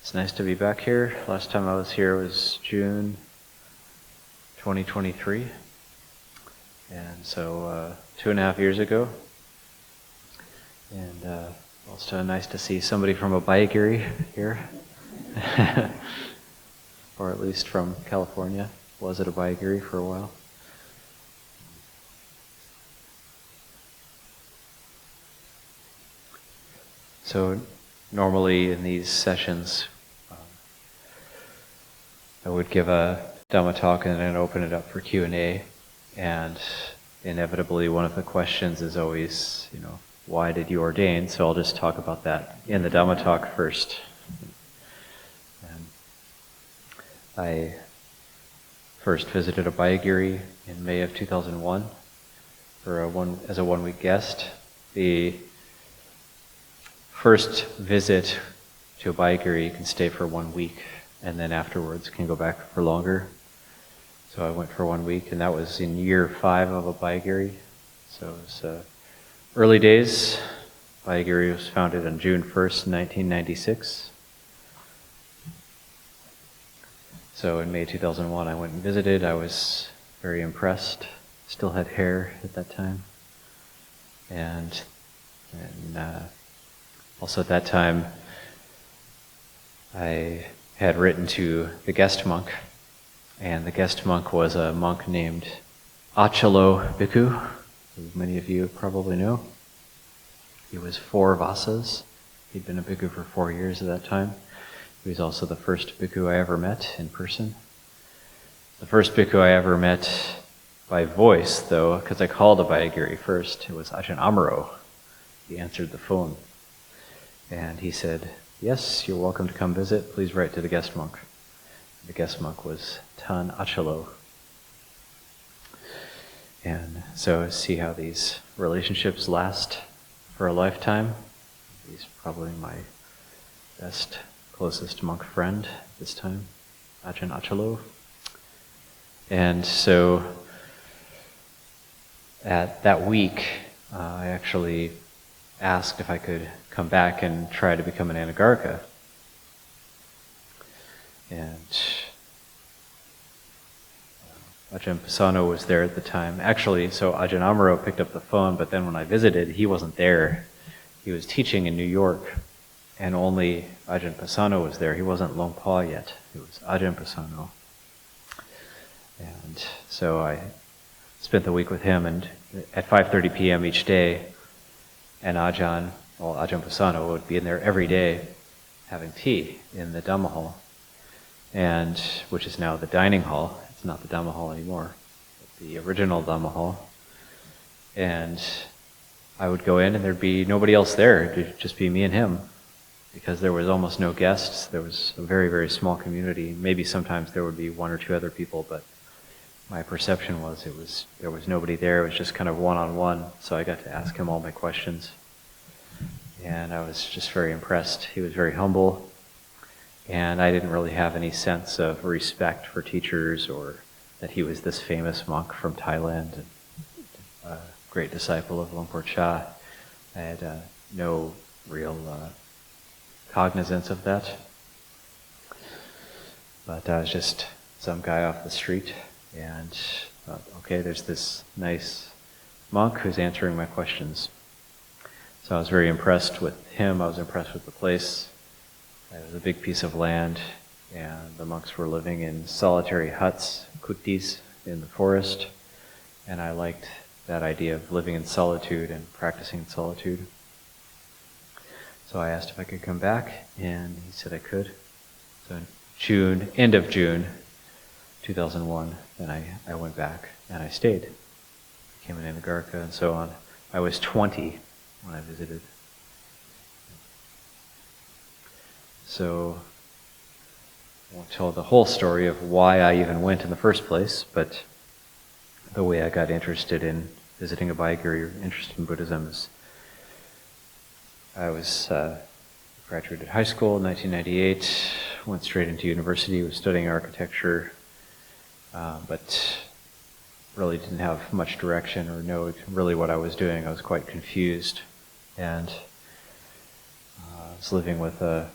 It's nice to be back here. Last time I was here was June 2023, and so 2.5 years ago. And also nice to see somebody from Abhayagiri here, or at least from California. Was at Abhayagiri for a while. So normally in these sessions, I would give a Dhamma talk and then open it up for Q&A, and inevitably one of the questions is always, why did you ordain? So I'll just talk about that in the Dhamma talk first. I first visited Abhayagiri in May of 2001 as a one-week guest. The first visit to Abhayagiri, you can stay for 1 week, and then afterwards can go back for longer. So I went for 1 week, and that was in year 5 of Abhayagiri. So it was early days. Abhayagiri was founded on June 1st, 1996. So in May 2001, I went and visited. I was very impressed. Still had hair at that time. And also at that time, I had written to the guest monk, and the guest monk was a monk named Achalo Bhikkhu, who many of you probably know. He was 4 vasas. He'd been a bhikkhu for 4 years at that time. He was also the first bhikkhu I ever met in person. The first bhikkhu I ever met by voice, though, because I called Abhayagiri first, it was Ajahn Amaro. He answered the phone. And he said, "Yes, you're welcome to come visit. Please write to the guest monk." The guest monk was Tan Achalo. And so see how these relationships last for a lifetime. He's probably my best, closest monk friend this time, Ajahn Achalo. And so at that week, I actually asked if I could come back and try to become an anagarika. And Ajahn Pasano was there at the time. Actually, so Ajahn Amaro picked up the phone, but then when I visited, he wasn't there. He was teaching in New York, and only Ajahn Pasano was there. He wasn't Luang Por yet. It was Ajahn Pasano. And so I spent the week with him, and at 5:30 p.m. each day, and Ajahn Pasano would be in there every day having tea in the Dhamma hall, and which is now the dining hall. It's not the Dhamma hall anymore, but the original Dhamma hall. And I would go in and there'd be nobody else there. It'd just be me and him, because there was almost no guests. There was a very, very small community. Maybe sometimes there would be 1 or 2 other people, but my perception was there was nobody there. It was just kind of one-on-one, so I got to ask him all my questions. And I was just very impressed. He was very humble, and I didn't really have any sense of respect for teachers or that he was this famous monk from Thailand, and a great disciple of Luang Por Cha. I had no real cognizance of that. But I was just some guy off the street, and thought, okay, there's this nice monk who's answering my questions. So I was very impressed with him. I was impressed with the place. It was a big piece of land, and the monks were living in solitary huts, kuttis, in the forest, and I liked that idea of living in solitude and practicing in solitude. So I asked if I could come back, and he said I could. So in end of June 2001, then I went back, and I stayed. Became an anagarika and so on. I was 20 when I visited. So I won't tell the whole story of why I even went in the first place, but the way I got interested in visiting Abhayagiri, or interested in Buddhism, is I was graduated high school in 1998, went straight into university, was studying architecture, but really didn't have much direction or know really what I was doing. I was quite confused, and I was living with a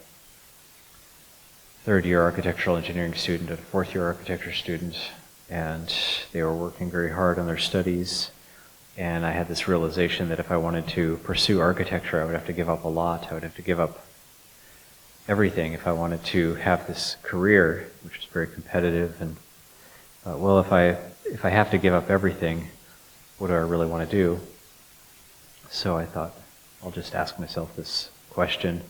third-year architectural engineering student and a fourth-year architecture student, and they were working very hard on their studies. And I had this realization that if I wanted to pursue architecture, I would have to give up a lot. I would have to give up everything if I wanted to have this career, which is very competitive. And well, if I have to give up everything, what do I really want to do? So I thought, I'll just ask myself this question: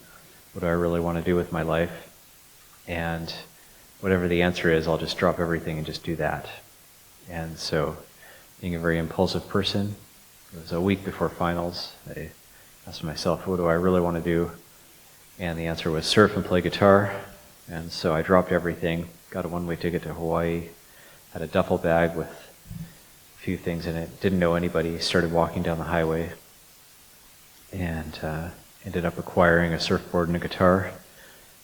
what do I really want to do with my life? And whatever the answer is, I'll just drop everything and just do that. And so, being a very impulsive person, it was a week before finals. I asked myself, what do I really want to do? And the answer was surf and play guitar. And so I dropped everything, got a one-way ticket to Hawaii, had a duffel bag with a few things in it, didn't know anybody, started walking down the highway, and ended up acquiring a surfboard and a guitar.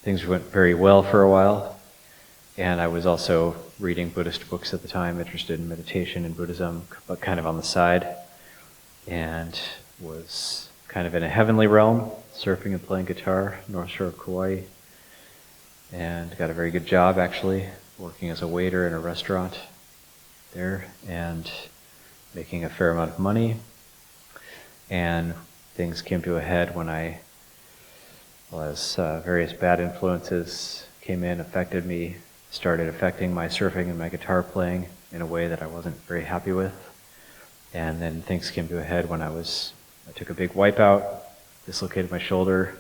Things went very well for a while, and I was also reading Buddhist books at the time, interested in meditation and Buddhism, but kind of on the side, and was kind of in a heavenly realm, surfing and playing guitar, North Shore of Kauai, and got a very good job actually, working as a waiter in a restaurant there, and making a fair amount of money. And things came to a head when as various bad influences came in, affected me, started affecting my surfing and my guitar playing in a way that I wasn't very happy with. And then things came to a head when I took a big wipeout, dislocated my shoulder,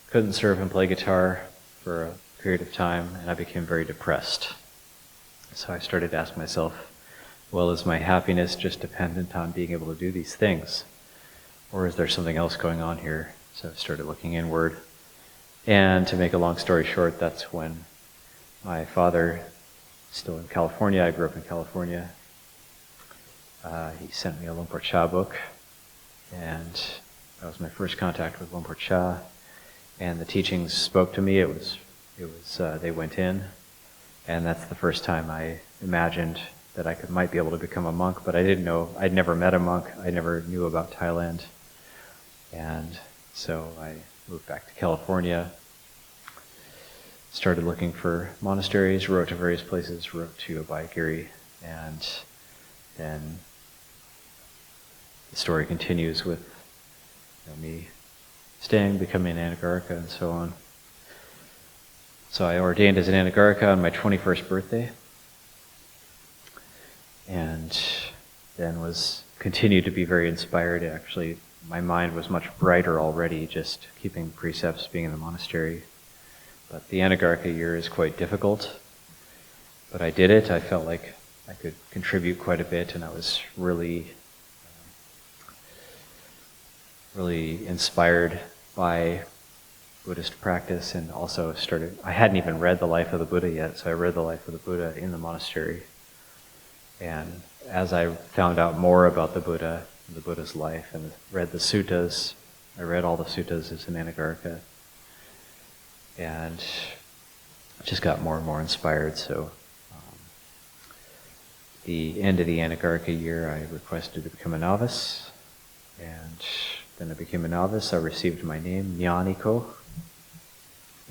couldn't surf and play guitar for a period of time, and I became very depressed. So I started to ask myself, well, is my happiness just dependent on being able to do these things? Or is there something else going on here? So I started looking inward. And to make a long story short, that's when my father, still in California, I grew up in California, he sent me a Luang Por Cha book, and that was my first contact with Luang Por Cha, and the teachings spoke to me. It was they went in, and that's the first time I imagined that I might be able to become a monk, but I didn't know. I'd never met a monk. I never knew about Thailand, and so I moved back to California, started looking for monasteries, wrote to various places, wrote to Abhayagiri, and then the story continues with me staying, becoming an Anagarika, and so on. So I ordained as an Anagarika on my 21st birthday, and then continued to be very inspired. Actually, my mind was much brighter already, just keeping precepts, being in the monastery. But the Anagarika year is quite difficult. But I did it. I felt like I could contribute quite a bit, and I was really inspired by Buddhist practice, and also I hadn't even read the life of the Buddha yet, so I read the life of the Buddha in the monastery. And as I found out more about the Buddha's life, and read the suttas, I read all the suttas as an Anagarika, and just got more and more inspired. So the end of the Anagarika year, I requested to become a novice, and then I became a novice. I received my name, Nyaniko.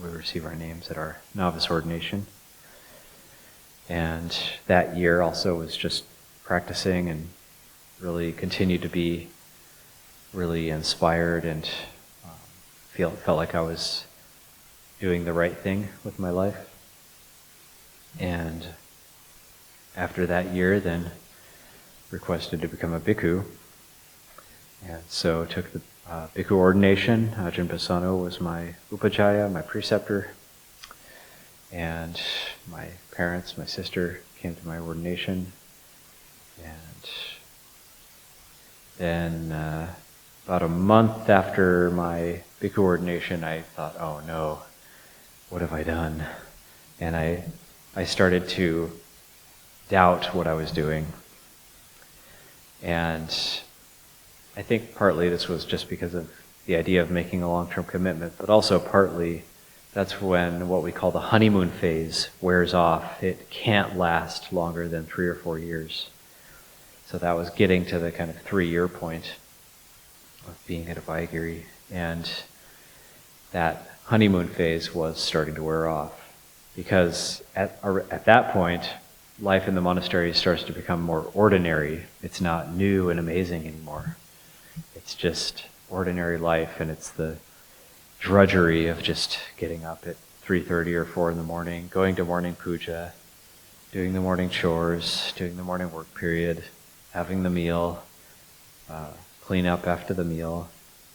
We receive our names at our novice ordination. And that year also was just practicing, and really continued to be really inspired, and felt like I was doing the right thing with my life. And after that year, then requested to become a bhikkhu. And so took the bhikkhu ordination. Ajahn Nyaniko was my upajjhaya, my preceptor. And my parents, my sister, came to my ordination. And then about a month after my bhikkhu ordination, I thought, oh no, what have I done? And I started to doubt what I was doing. And I think partly this was just because of the idea of making a long-term commitment, but also partly that's when what we call the honeymoon phase wears off. It can't last longer than 3 or 4 years. So that was getting to the kind of 3-year point of being at Abhayagiri, and that honeymoon phase was starting to wear off. because at that point, life in the monastery starts to become more ordinary. It's not new and amazing anymore. It's just ordinary life, and it's the drudgery of just getting up at 3:30 or 4 in the morning, going to morning puja, doing the morning chores, doing the morning work period, having the meal, clean up after the meal,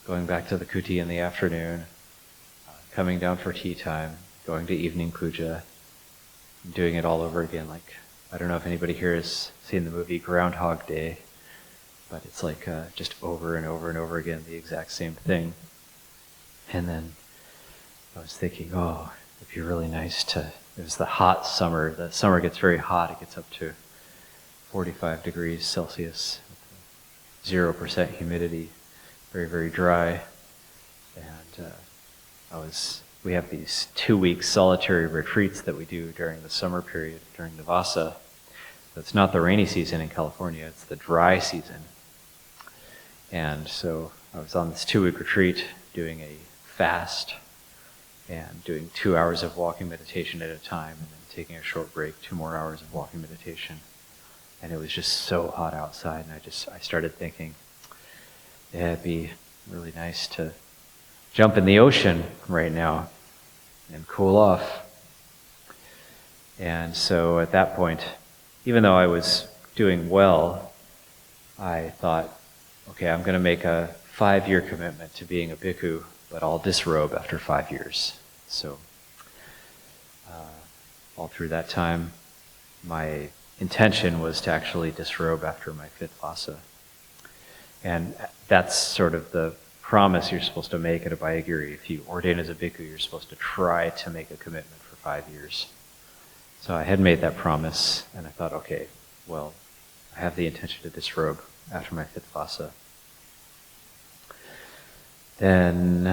going back to the kuti in the afternoon, coming down for tea time, going to evening puja, doing it all over again. Like, I don't know if anybody here has seen the movie Groundhog Day, but it's like just over and over and over again, the exact same thing. And then I was thinking, oh, it'd be really nice to, it was the hot summer. The summer gets very hot. It gets up to 45 degrees Celsius, 0% humidity, very, very dry. And we have these 2-week solitary retreats that we do during the summer period, during the Vasa. It's not the rainy season in California, it's the dry season. And so I was on this 2-week retreat doing a fast and doing 2 hours of walking meditation at a time, and then taking a short break, 2 more hours of walking meditation. And it was just so hot outside, and I started thinking, yeah, it'd be really nice to jump in the ocean right now and cool off. And so at that point, even though I was doing well, I thought, okay, I'm going to make a 5-year commitment to being a bhikkhu, but I'll disrobe after 5 years. So all through that time, my intention was to actually disrobe after my 5th Vasa. And that's sort of the promise you're supposed to make at Abhayagiri. If you ordain as a bhikkhu, you're supposed to try to make a commitment for 5 years. So I had made that promise, and I thought, okay, well, I have the intention to disrobe after my 5th Vasa. Then,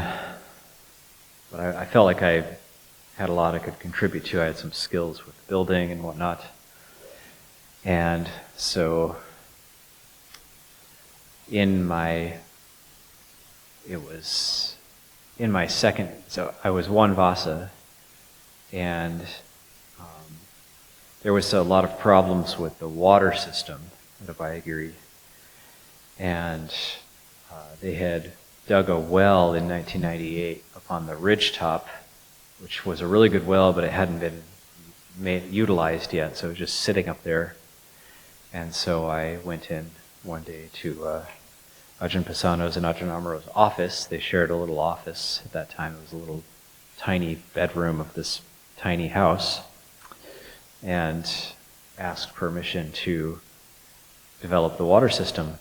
but I felt like I had a lot I could contribute to. I had some skills with building and whatnot. And so so I was 1 Vasa, and there was a lot of problems with the water system at Abhayagiri. And they had dug a well in 1998 up on the ridgetop, which was a really good well, but it hadn't been utilized yet, so it was just sitting up there. And so I went in one day to Ajahn Pasano's and Ajahn Amaro's office. They shared a little office at that time. It was a little tiny bedroom of this tiny house, and asked permission to develop the water system.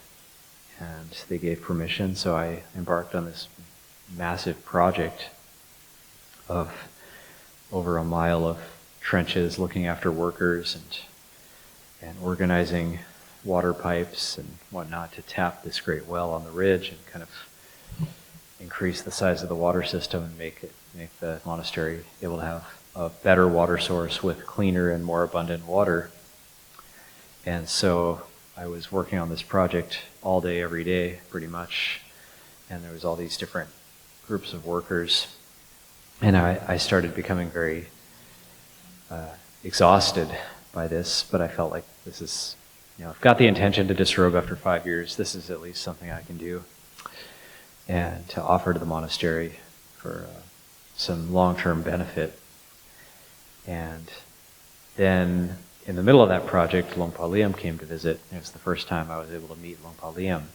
And they gave permission, so I embarked on this massive project of over a mile of trenches, looking after workers and organizing water pipes and whatnot to tap this great well on the ridge and kind of increase the size of the water system and make the monastery able to have a better water source with cleaner and more abundant water. And so I was working on this project all day, every day, pretty much. And there was all these different groups of workers. And I started becoming very exhausted by this, but I felt like this is, I've got the intention to disrobe after 5 years. This is at least something I can do, and to offer to the monastery for some long-term benefit. And then in the middle of that project, Luang Por Liem came to visit. It was the first time I was able to meet Luang Por Liem.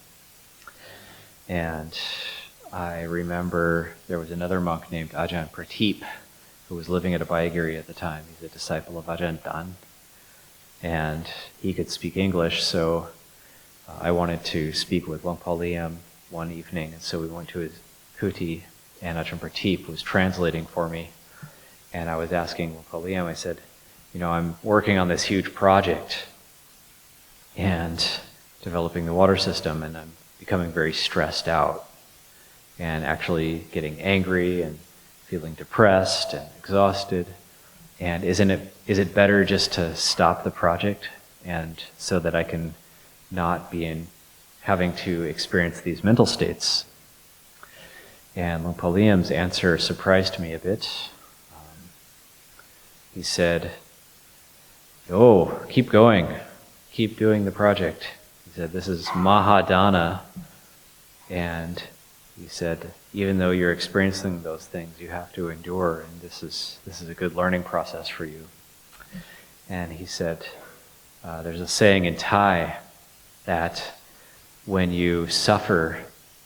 And I remember there was another monk named Ajahn Pratip who was living at Abhayagiri at the time. He's a disciple of Ajahn Dan. And he could speak English, so I wanted to speak with Luang Por Liem one evening. And so we went to his kuti, and Ajahn Pratip was translating for me. And I was asking Luang Por Liem, I said, I'm working on this huge project and developing the water system, and I'm becoming very stressed out and actually getting angry and feeling depressed and exhausted. And is it better just to stop the project, and so that I can not be having to experience these mental states? And Luang Por Liem's answer surprised me a bit. he said, "Oh, keep going. Keep doing the project." He said, "This is Mahadana." And he said, even though you're experiencing those things, you have to endure, and this is a good learning process for you. And he said, there's a saying in Thai that when you suffer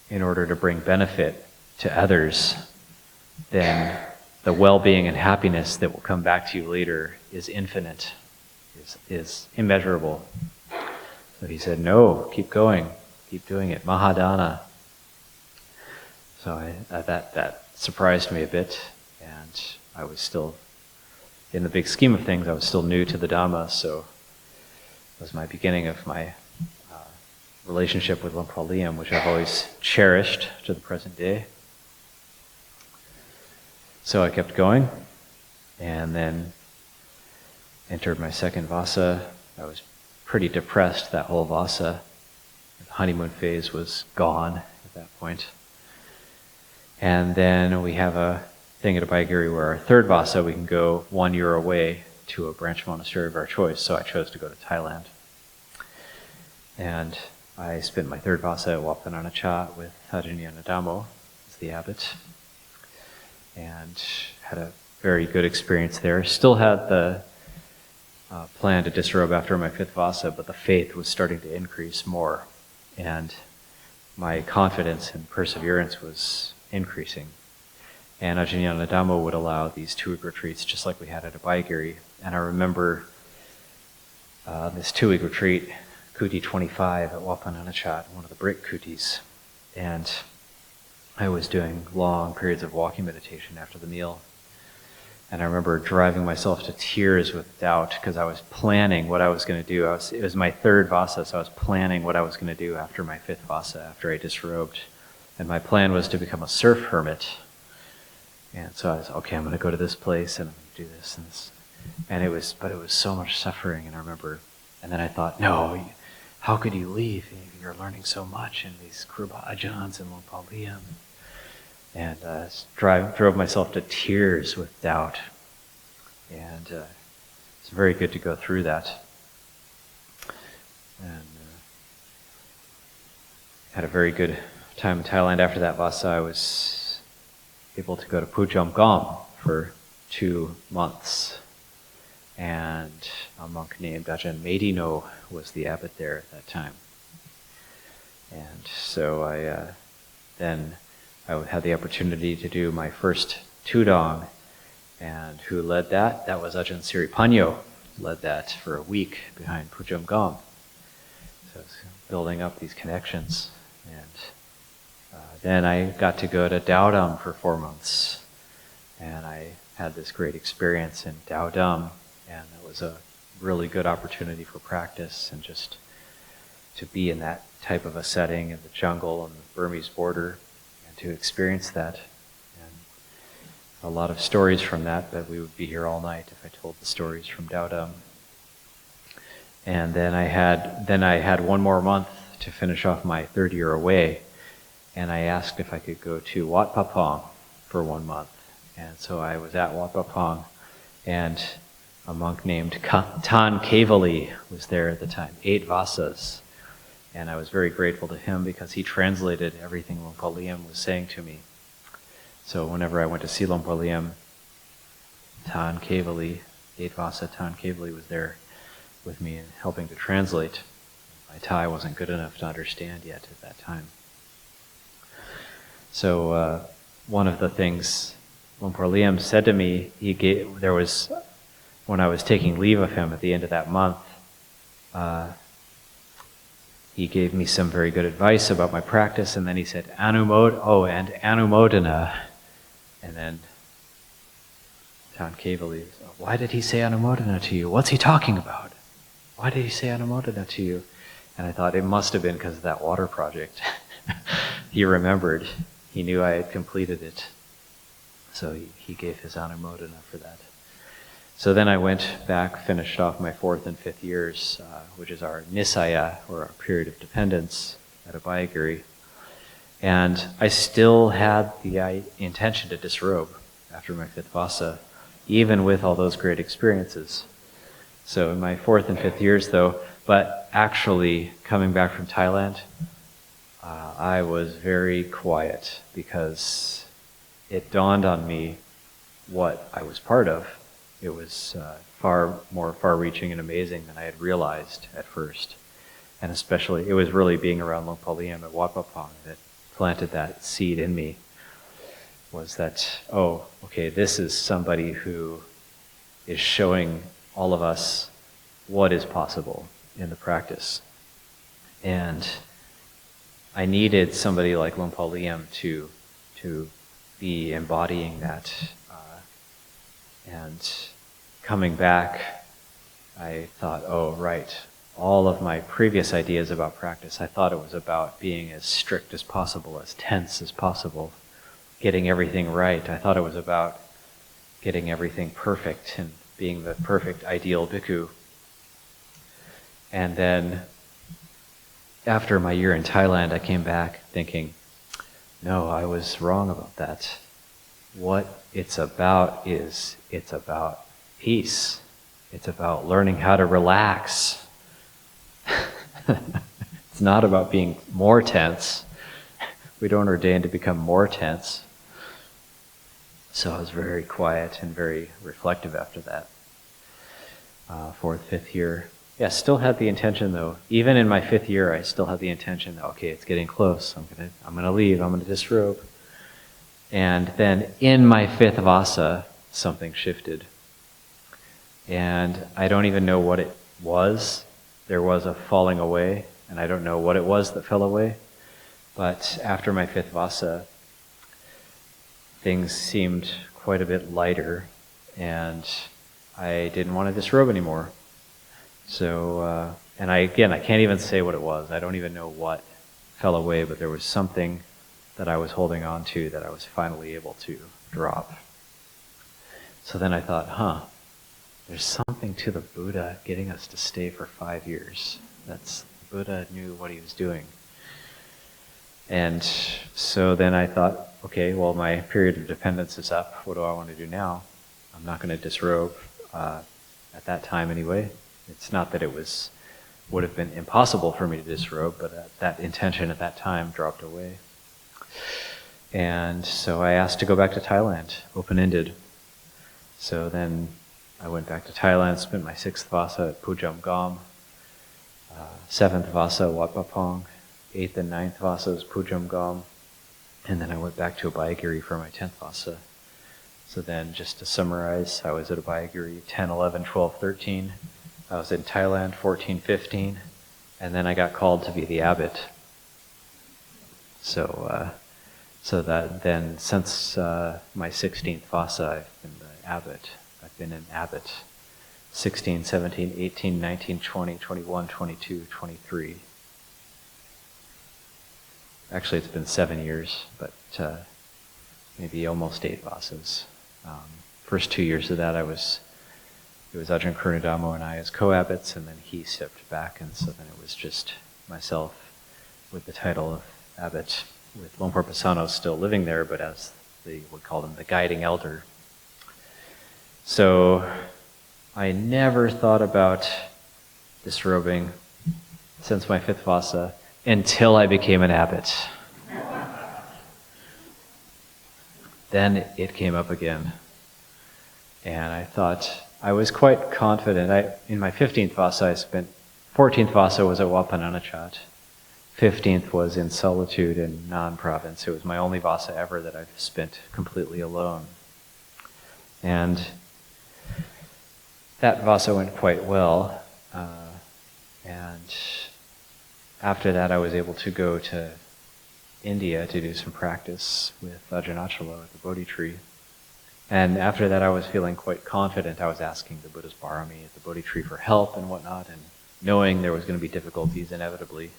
in order to bring benefit to others, then the well-being and happiness that will come back to you later is infinite, is immeasurable. So he said, no, keep going, keep doing it, Mahadana. So that surprised me a bit, and I was still, in the big scheme of things, I was still new to the Dhamma, so it was my beginning of my relationship with Luang Por Liem, which I've always cherished to the present day. So I kept going, and then entered my second Vasa. I was pretty depressed that whole Vasa. The honeymoon phase was gone at that point. And then we have a thing at Abhayagiri where our third Vasa, we can go 1 year away to a branch monastery of our choice. So I chose to go to Thailand. And I spent my third Vasa at Wat Pah Nanachat with Ajahn Nyaniko as the Abbot. And had a very good experience there. Still had the plan to disrobe after my fifth Vasa, but the faith was starting to increase more. And my confidence and perseverance was increasing. And Ajahn Nyaniko would allow these 2-week retreats just like we had at Abhayagiri. And I remember this 2-week retreat, Kuti 25 at Wat Pah Nanachat, one of the brick kutis. And I was doing long periods of walking meditation after the meal. And I remember driving myself to tears with doubt because I was planning what I was going to do. It was my third Vasa, so I was planning what I was going to do after my fifth Vasa, after I disrobed. And my plan was to become a surf hermit. And so I was, okay, I'm going to go to this place and I'm going to do this and this. And it was so much suffering. And I remember, and then I thought, no, how could you leave? You're learning so much in these Kruba Ajahns and Luang Por Liem. And drove myself to tears with doubt. And it's very good to go through that. And had a very good time in Thailand. After that Vasa, I was able to go to Pujam Gom for 2 months. And a monk named Ajahn Medino was the abbot there at that time. And so I had the opportunity to do my first Tudong, and who led that? That was Ajahn Siripanyo, led that for a week behind Pujam Gom. So it's building up these connections. And then I got to go to Dao for 4 months, and I had this great experience in Dao, and it was a really good opportunity for practice and just to be in that type of a setting in the jungle on the Burmese border. To experience that, and a lot of stories from that, but we would be here all night if I told the stories from Dao. And then I had 1 more month to finish off my 3rd year away, and I asked if I could go to Wat Pah Pong for 1 month. And so I was at Wat Pah Pong, and a monk named Tan Kavali was there at the time, 8 Vasas. And I was very grateful to him because he translated everything Luang Por Liem was saying to me. So whenever I went to see Luang Por Liem, Tan Kavali, 8 Vasa Tan Kavali was there with me and helping to translate. My Thai wasn't good enough to understand yet at that time. So one of the things Luang Por Liem said to me, when I was taking leave of him at the end of that month, he gave me some very good advice about my practice, and then he said, Anumodana. And then Tan Kavali, why did he say Anumodana to you? What's he talking about? Why did he say Anumodana to you? And I thought it must have been because of that water project. He remembered. He knew I had completed it. So he gave his Anumodana for that. So then I went back, finished off my 4th and 5th years, which is our Nisaya, or our period of dependence at Abhayagiri. And I still had the intention to disrobe after my 5th Vasa, even with all those great experiences. So in my 4th and 5th years, though, but actually coming back from Thailand, I was very quiet because it dawned on me what I was part of. It was far more far-reaching and amazing than I had realized at first. And especially, it was really being around Luang Por Liem at Wat Pah Pong that planted that seed in me, was that, oh, okay, this is somebody who is showing all of us what is possible in the practice. And I needed somebody like Luang Por Liem to be embodying that. And coming back, I thought, oh, right, all of my previous ideas about practice, I thought it was about being as strict as possible, as tense as possible, getting everything right. I thought it was about getting everything perfect and being the perfect ideal bhikkhu. And then after my year in Thailand, I came back thinking, no, I was wrong about that. What it's about is, it's about peace. It's about learning how to relax. It's not about being more tense. We don't ordain to become more tense. So I was very quiet and very reflective after that. 4th, 5th year. Yeah, still had the intention though. Even in my 5th year, I still had the intention that, okay, it's getting close. I'm gonna leave. I'm gonna disrobe. And then in my 5th vasa, something shifted. And I don't even know what it was. There was a falling away, and I don't know what it was that fell away. But after my 5th vasa, things seemed quite a bit lighter, and I didn't want to disrobe anymore. So, and I can't even say what it was. I don't even know what fell away, but there was something that I was holding on to that I was finally able to drop. So then I thought, there's something to the Buddha getting us to stay for 5 years. The Buddha knew what he was doing. And so then I thought, okay, well, my period of dependence is up. What do I want to do now? I'm not going to disrobe at that time anyway. It's not that it would have been impossible for me to disrobe, but that intention at that time dropped away. And so I asked to go back to Thailand, open-ended. So then I went back to Thailand, spent my 6th vasa at Pujam Gom, 7th vasa Wat Pah Pong, 8th and 9th vasas Pujam Gom, and then I went back to Abhayagiri for my 10th vasa. So then, just to summarize, I was at Abhayagiri 10, 11, 12, 13. I was in Thailand 14, 15, and then I got called to be the Abbot. So that then, since my 16th vasa, I've been the Abbot. I've been an Abbot 16, 17, 18, 19, 20, 21, 22, 23. Actually, it's been 7 years, but maybe almost 8 vasas. First 2 years of that, it was Ajahn Dhamma and I as co-abbots, and then he stepped back, and so then it was just myself with the title of Abbot, with Luang Por Pasano still living there, but as they would call him, the guiding elder. So I never thought about disrobing since my 5th vasa until I became an abbot. Then it came up again. And I thought, I was quite confident. In my 15th vasa, 14th vasa was at Wat Pah Nanachat. 15th was in solitude in non-province. It was my only vasa ever that I've spent completely alone. And that vasa went quite well. And after that, I was able to go to India to do some practice with Ajahn Nyaniko at the Bodhi tree. And after that, I was feeling quite confident. I was asking the Buddha's Barami at the Bodhi tree for help and whatnot, and knowing there was going to be difficulties inevitably.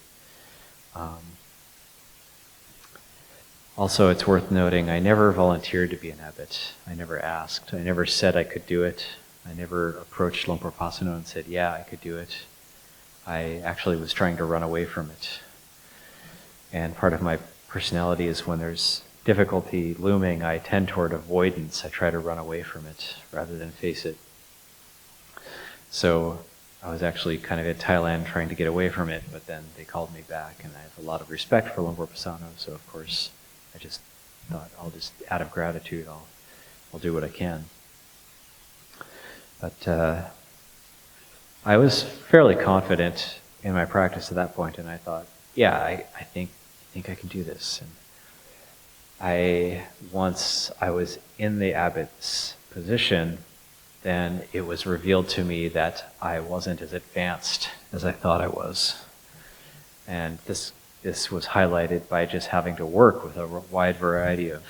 Also, it's worth noting, I never volunteered to be an abbot. I never asked. I never said I could do it. I never approached Luang Por Pasano and said, yeah, I could do it. I actually was trying to run away from it. And part of my personality is when there's difficulty looming, I tend toward avoidance. I try to run away from it rather than face it. So I was actually kind of in Thailand trying to get away from it, but then they called me back, and I have a lot of respect for Luang Por Pasano, so of course I just thought out of gratitude, I'll do what I can. But I was fairly confident in my practice at that point, and I thought, yeah, I think I can do this. And once I was in the Abbot's position, then it was revealed to me that I wasn't as advanced as I thought I was. And this was highlighted by just having to work with a wide variety of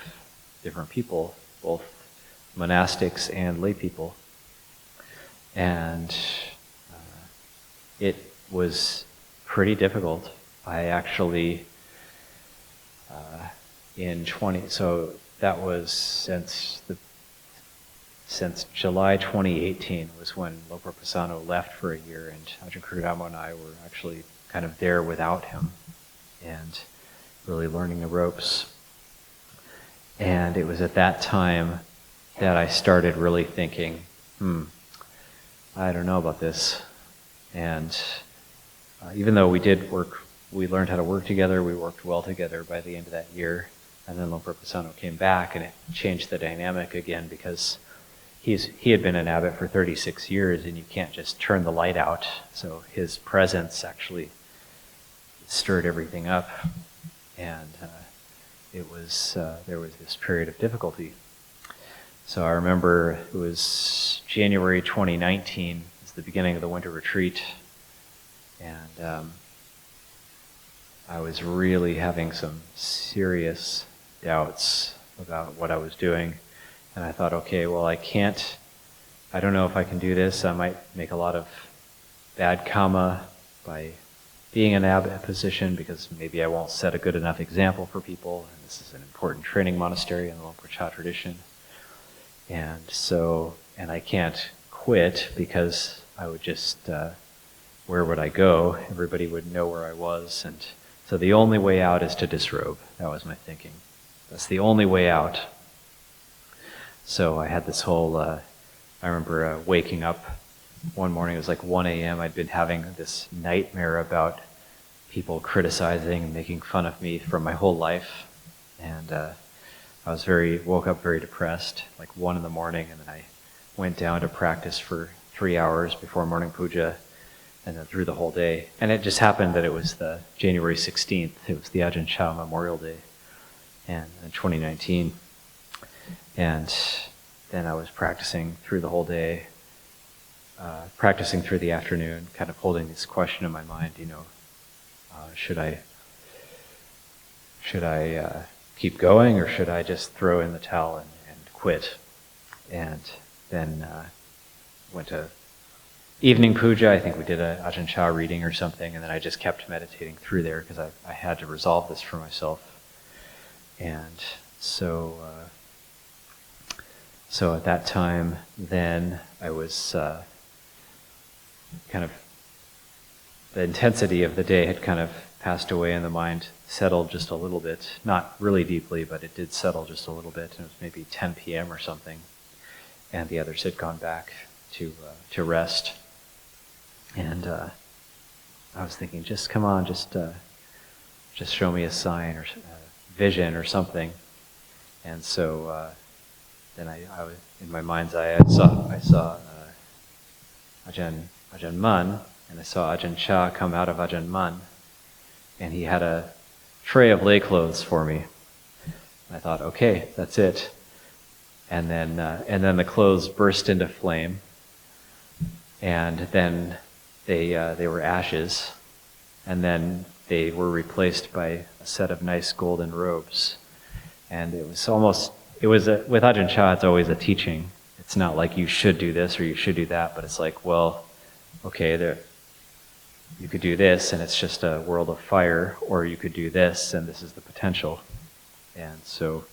different people, both monastics and lay people. And it was pretty difficult. I actually, so that was since July 2018 was when Luang Por Pasano left for a year, and Ajahn Kurudamo and I were actually kind of there without him and really learning the ropes. And it was at that time that I started really thinking, I don't know about this. And even though we learned how to work together, we worked well together by the end of that year. And then Luang Por Pasano came back, and it changed the dynamic again, because he had been an abbot for 36 years, and you can't just turn the light out. So his presence actually stirred everything up, and there was this period of difficulty. So I remember it was January 2019, it was the beginning of the winter retreat, and I was really having some serious doubts about what I was doing. And I thought, okay, well, I don't know if I can do this. I might make a lot of bad karma by being in an abbot position, because maybe I won't set a good enough example for people. And this is an important training monastery in the Luang Por Cha tradition. And I can't quit, because I would just, where would I go? Everybody would know where I was. And so the only way out is to disrobe. That was my thinking. That's the only way out. So I had this whole, I remember waking up one morning, it was like 1 a.m., I'd been having this nightmare about people criticizing and making fun of me for my whole life. And I woke up very depressed, like 1 in the morning, and then I went down to practice for 3 hours before morning puja, and then through the whole day. And it just happened that it was the January 16th, it was the Ajahn Chah Memorial Day, and in 2019. And then I was practicing through the whole day, practicing through the afternoon, kind of holding this question in my mind, should I keep going, or should I just throw in the towel and quit? And then went to evening puja. I think we did a Ajahn Chah reading or something, and then I just kept meditating through there, because I had to resolve this for myself. And so at that time, then I was the intensity of the day had kind of passed away, and the mind settled just a little bit. Not really deeply, but it did settle just a little bit. And it was maybe 10 p.m. or something, and the others had gone back to rest. And I was thinking, just come on, just show me a sign or a vision or something. And so then I was, in my mind's eye, I saw Ajahn Mun, and I saw Ajahn Chah come out of Ajahn Mun, and he had a tray of lay clothes for me. And I thought, okay, that's it. And then the clothes burst into flame, and then they were ashes, and then they were replaced by a set of nice golden robes. And it was with Ajahn Chah, it's always a teaching. It's not like you should do this or you should do that, but it's like, well, okay, you could do this and it's just a world of fire, or you could do this and this is the potential. And so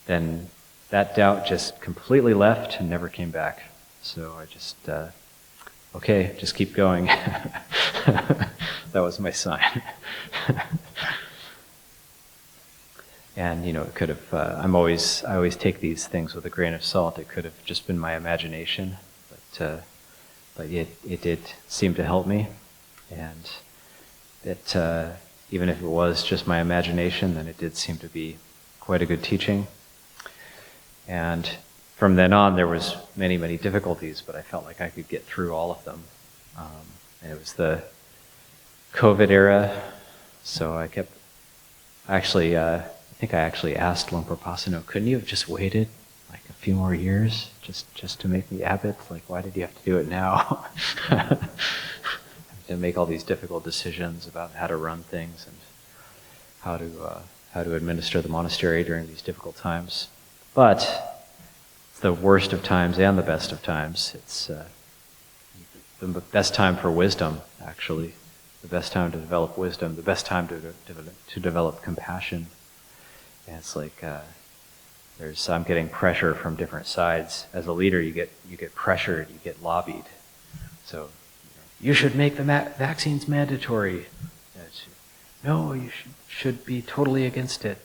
then that doubt just completely left and never came back. So I just, okay, just keep going. That was my sign. And it could have. I always take these things with a grain of salt. It could have just been my imagination, but it did seem to help me, and that even if it was just my imagination, then it did seem to be quite a good teaching. And from then on, there was many, many difficulties, but I felt like I could get through all of them. And it was the COVID era, so I kept. Actually, I think I actually asked Luang Por Pasano, couldn't you have just waited like a few more years just to make me abbot? Like, why did you have to do it now? To make all these difficult decisions about how to run things and how to administer the monastery during these difficult times. But it's the worst of times and the best of times. It's the best time for wisdom, actually. The best time to develop wisdom, the best time to develop compassion. And it's like I'm getting pressure from different sides. As a leader, you get pressured, you get lobbied. So you should make the vaccines mandatory. No, you should be totally against it.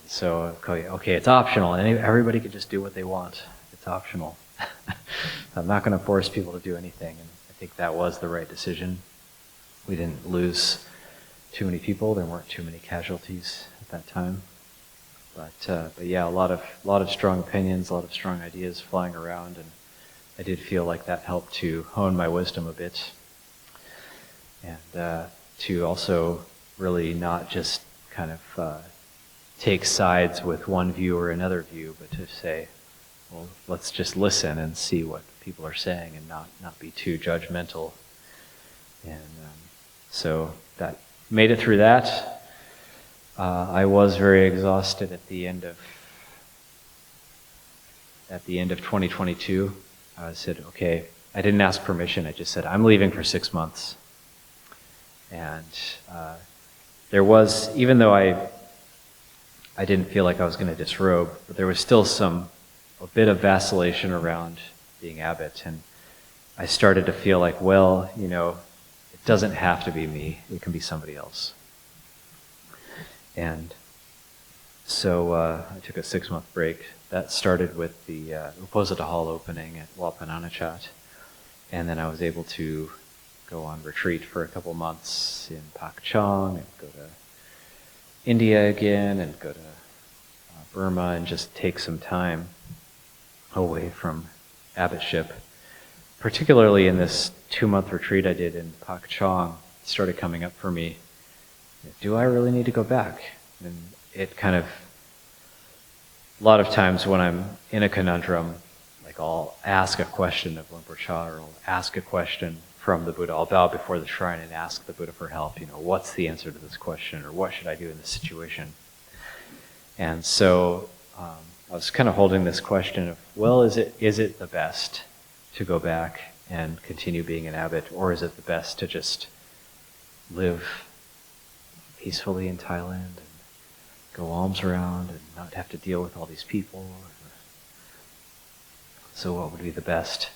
So okay, it's optional, and everybody can just do what they want. It's optional. I'm not going to force people to do anything, and I think that was the right decision. We didn't lose too many people. There weren't too many casualties at that time. But yeah, a lot of strong opinions, a lot of strong ideas flying around, and I did feel like that helped to hone my wisdom a bit, and to also really not just kind of take sides with one view or another view, but to say, well, let's just listen and see what people are saying, and not be too judgmental. And so that made it through that. I was very exhausted at the end of 2022. I said, okay, I didn't ask permission. I just said, I'm leaving for 6 months. And there was, even though I didn't feel like I was going to disrobe, but there was still a bit of vacillation around being abbot. And I started to feel like, well, it doesn't have to be me. It can be somebody else. And so I took a 6-month break. That started with the Uposatha Hall opening at Wapananachat. And then I was able to go on retreat for a couple months in Pak Chong, and go to India again, and go to Burma, and just take some time away from abbotship. Particularly in this 2-month retreat I did in Pak Chong, it started coming up for me, do I really need to go back? And it kind of, a lot of times when I'm in a conundrum, like I'll ask a question of Luang Por Chah, or I'll ask a question from the Buddha. I'll bow before the shrine and ask the Buddha for help. What's the answer to this question, or what should I do in this situation? And so I was kind of holding this question of, well, is it the best to go back and continue being an abbot, or is it the best to just live peacefully in Thailand and go alms around and not have to deal with all these people? So what would be the best?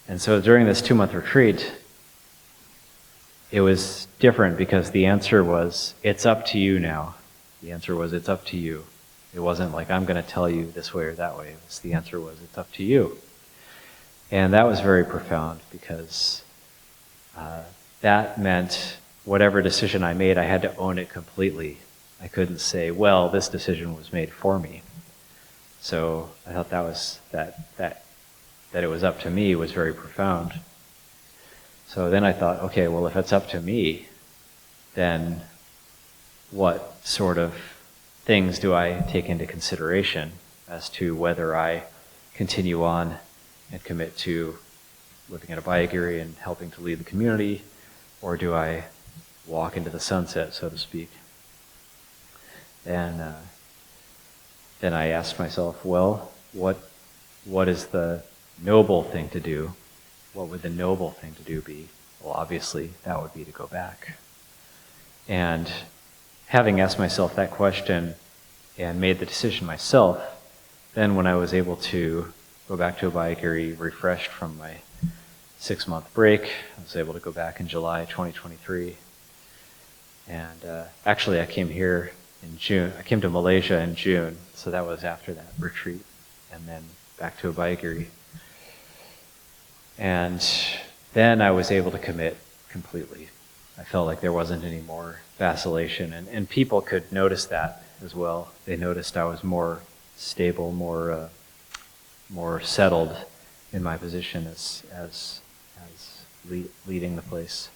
And so during this 2-month retreat, it was different, because the answer was, it's up to you now. The answer was, it's up to you. It wasn't like, I'm going to tell you this way or that way. The answer was, it's up to you. And that was very profound, because that meant whatever decision I made, I had to own it completely. I couldn't say, well, this decision was made for me. So I thought that it was up to me was very profound. So then I thought, okay, well, if it's up to me, then what sort of things do I take into consideration as to whether I continue on and commit to living at Abhayagiri and helping to lead the community, or do I walk into the sunset, so to speak? And then I asked myself, well, what is the noble thing to do? What would the noble thing to do be? Well, obviously, that would be to go back. And having asked myself that question and made the decision myself, then when I was able to go back to Abhayagiri refreshed from my 6-month break, I was able to go back in July 2023. And actually, I came here in June. I came to Malaysia in June, so that was after that retreat, and then back to Abhayagiri. And then I was able to commit completely. I felt like there wasn't any more vacillation, and people could notice that as well. They noticed I was more stable, more settled in my position as leading the place,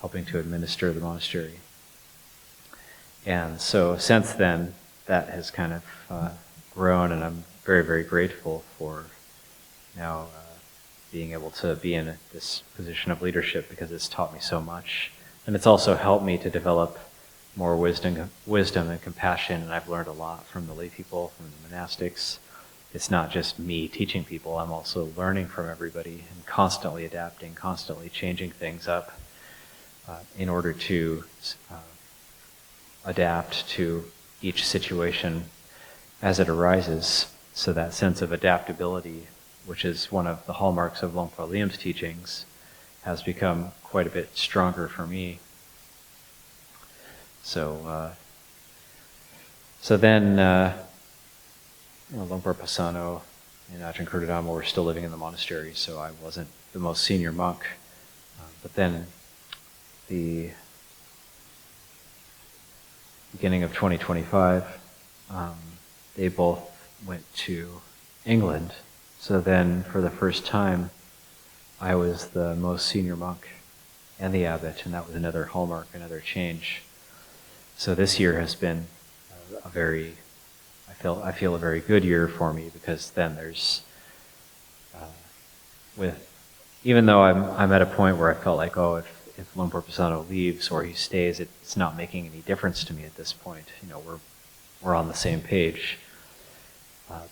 helping to administer the monastery. And so since then, that has kind of grown, and I'm very, very grateful for now being able to be in this position of leadership, because it's taught me so much. And it's also helped me to develop more wisdom and compassion, and I've learned a lot from the lay people, from the monastics. It's not just me teaching people, I'm also learning from everybody and constantly adapting, constantly changing things up in order to adapt to each situation as it arises. So that sense of adaptability, which is one of the hallmarks of Luang Por Liem's teachings, has become quite a bit stronger for me. So then Luang Por Pasano and Ajahn Dhamma were still living in the monastery, so I wasn't the most senior monk. But then the beginning of 2025, they both went to England. So then, for the first time, I was the most senior monk and the abbot, and that was another hallmark, another change. So this year has been I feel a very good year for me, because then there's, even though I'm at a point where I felt like, if Luang Por Pasano leaves or he stays, it's not making any difference to me at this point. We're on the same page.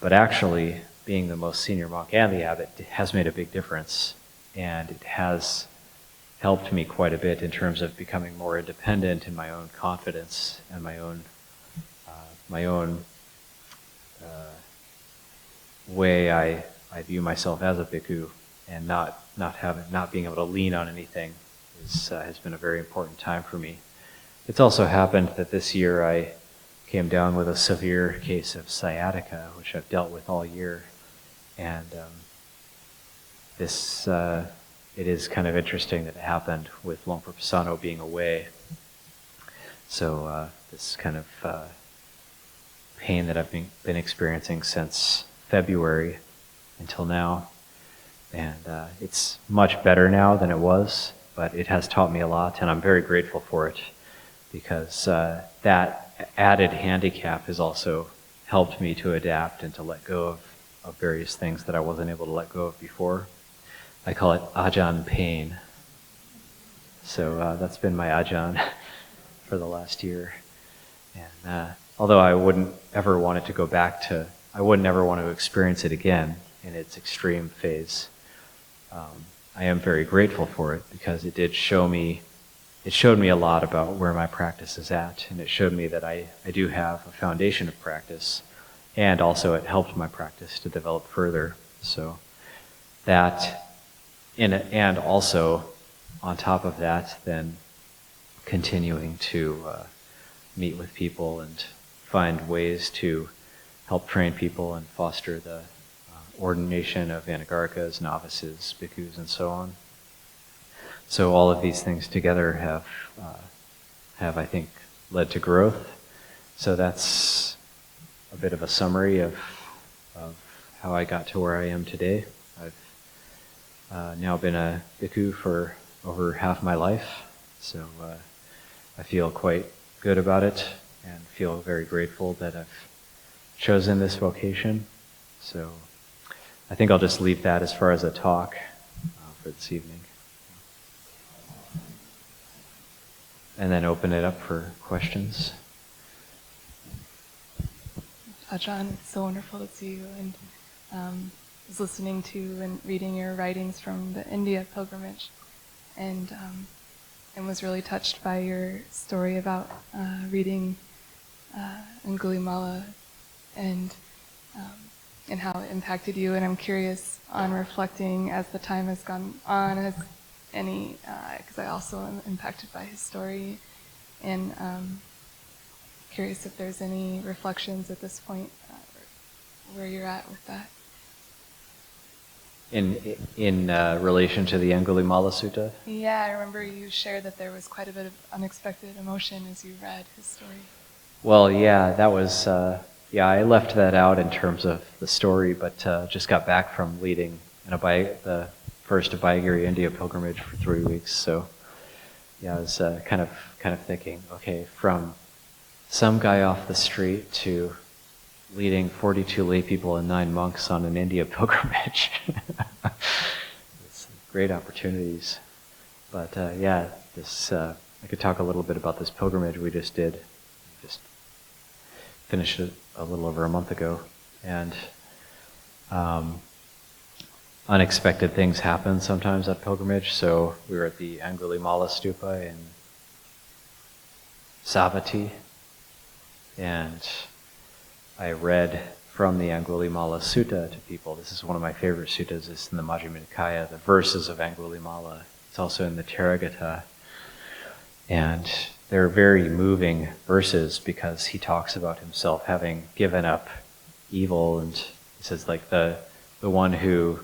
But actually, being the most senior monk and the abbot has made a big difference, and it has helped me quite a bit in terms of becoming more independent in my own confidence and my own way I view myself as a bhikkhu, and not being able to lean on anything has been a very important time for me. It's also happened that this year I came down with a severe case of sciatica, which I've dealt with all year, and it is kind of interesting that it happened with Luang Por Pasano being away. So this kind of pain that I've been experiencing since February until now, and it's much better now than it was, but it has taught me a lot, and I'm very grateful for it, because that added handicap has also helped me to adapt and to let go of various things that I wasn't able to let go of before. I call it Ajahn pain. So that's been my Ajahn for the last year. And although I wouldn't ever want it to go back to, I wouldn't ever want to experience it again in its extreme phase, I am very grateful for it, because it showed me a lot about where my practice is at, and it showed me that I do have a foundation of practice, and also it helped my practice to develop further. So that, and also on top of that, then continuing to meet with people and find ways to help train people and foster the ordination of anagarkas, novices, bhikkhus, and so on. So all of these things together have I think, led to growth. So that's a bit of a summary of how I got to where I am today. I've now been a bhikkhu for over half my life, so I feel quite good about it and feel very grateful that I've chosen this vocation. So I think I'll just leave that as far as a talk for this evening. And then open it up for questions. Ajahn, it's so wonderful to see you, and was listening to and reading your writings from the India pilgrimage, and was really touched by your story about reading Angulimala and how it impacted you. And I'm curious, on reflecting as the time has gone on, has any, because I also am impacted by his story, and curious if there's any reflections at this point, where you're at with that. In relation to the Angulimala Sutta? Yeah, I remember you shared that there was quite a bit of unexpected emotion as you read his story. Well, yeah, that was, I left that out in terms of the story, but just got back from leading the first Abhayagiri India pilgrimage for 3 weeks. So, yeah, I was kind of thinking, okay, from some guy off the street to leading 42 lay people and 9 monks on an India pilgrimage. It's great opportunities. But I could talk a little bit about this pilgrimage we just did. Just finished it a little over a month ago. And unexpected things happen sometimes at pilgrimage. So we were at the Angulimala Stupa in Savatthi, and I read from the Angulimala Sutta to people. This is one of my favorite suttas. It's in the Majjhima Nikaya, the verses of Angulimala. It's also in the Theragatha. And they're very moving verses because he talks about himself having given up evil, and he says like the one who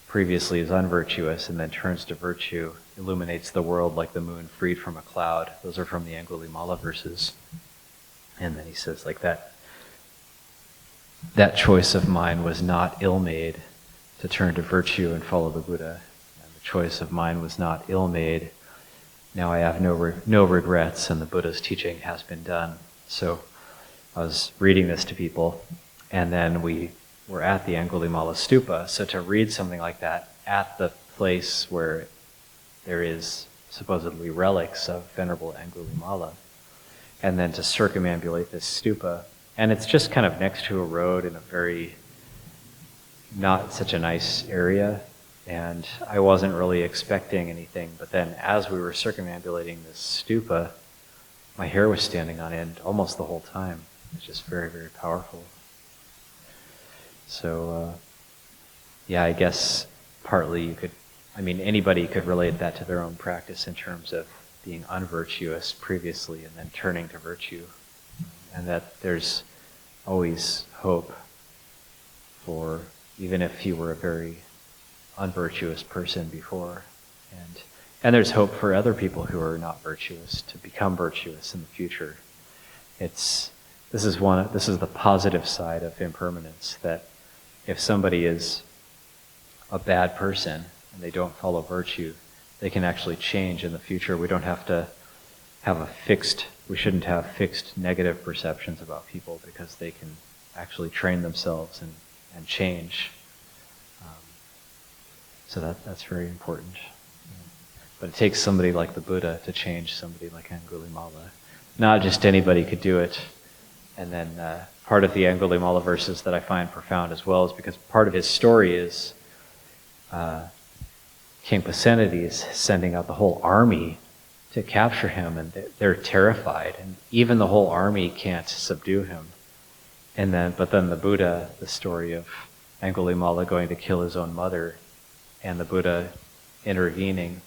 previously is unvirtuous and then turns to virtue illuminates the world like the moon freed from a cloud. Those are from the Angulimala verses. And then he says like that choice of mine was not ill-made to turn to virtue and follow the Buddha. And the choice of mine was not ill-made. Now I have no regrets, and the Buddha's teaching has been done. So I was reading this to people, and then we were at the Angulimala Stupa. So to read something like that at the place where there is supposedly relics of Venerable Angulimala, and then to circumambulate this stupa, and it's just kind of next to a road in a very not such a nice area, and I wasn't really expecting anything, but then as we were circumambulating this stupa, my hair was standing on end almost the whole time. It's just very, very powerful. So, I guess partly anybody could relate that to their own practice in terms of being unvirtuous previously and then turning to virtue, and that there's always hope for, even if you were a very unvirtuous person before, and there's hope for other people who are not virtuous to become virtuous in the future. This is the positive side of impermanence, that if somebody is a bad person and they don't follow virtue, they can actually change in the future. We don't have to have we shouldn't have fixed negative perceptions about people, because they can actually train themselves and change. So that's very important. But it takes somebody like the Buddha to change somebody like Angulimala. Not just anybody could do it. And then part of the Angulimala verses that I find profound as well is because part of his story is King Pasenides sending out the whole army to capture him, and they're terrified, and even the whole army can't subdue him. But then the Buddha, the story of Angulimala going to kill his own mother, and the Buddha intervening,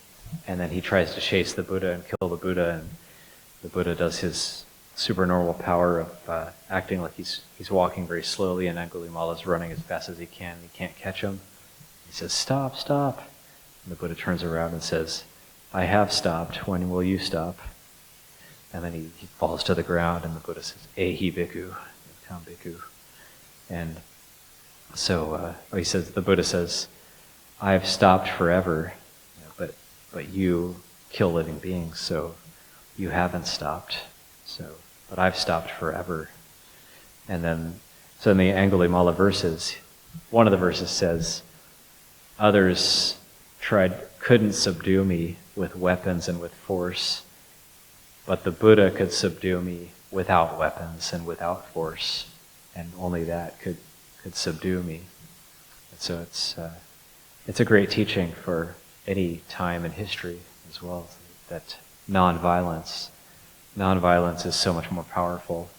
and then he tries to chase the Buddha and kill the Buddha, and the Buddha does his supernormal power of acting like he's walking very slowly, and Angulimala's running as fast as he can, and he can't catch him. He says, "Stop, stop." And the Buddha turns around and says, "I have stopped. When will you stop?" And then he falls to the ground, and the Buddha says, "Ehi bhikkhu," "Come bhikkhu." And so the Buddha says, "I've stopped forever, but you kill living beings, so you haven't stopped. But I've stopped forever." And then, so in the Angulimala verses, one of the verses says, "Others couldn't subdue me with weapons and with force, but the Buddha could subdue me without weapons and without force, and only that could subdue me." And so it's a great teaching for any time in history as well, that nonviolence is so much more powerful.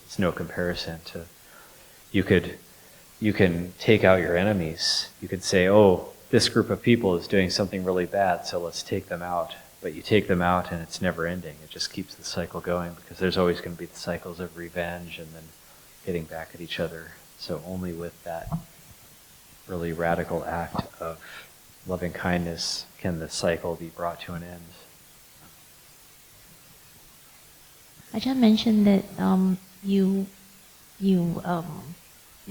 It's no comparison to, you can take out your enemies. You could say, "Oh, this group of people is doing something really bad, so let's take them out." but you take them out and it's never ending. It just keeps the cycle going because there's always going to be the cycles of revenge and then getting back at each other. So only with that really radical act of loving kindness can the cycle be brought to an end. Ajahn mentioned that you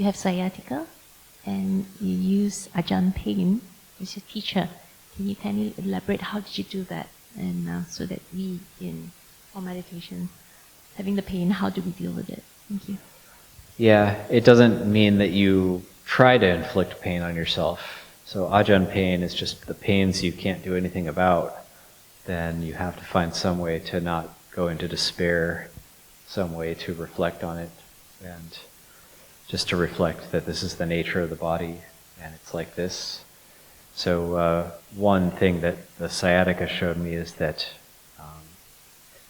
have sciatica and you use Ajahn Pain as your teacher. Can you kindly elaborate how did you do that? And so that we, in our meditation, having the pain, how do we deal with it? Thank you. Yeah, it doesn't mean that you try to inflict pain on yourself. So Ajahn Pain is just the pains you can't do anything about. Then you have to find some way to not go into despair, some way to reflect on it, and just to reflect that this is the nature of the body, and it's like this. So one thing that the sciatica showed me is that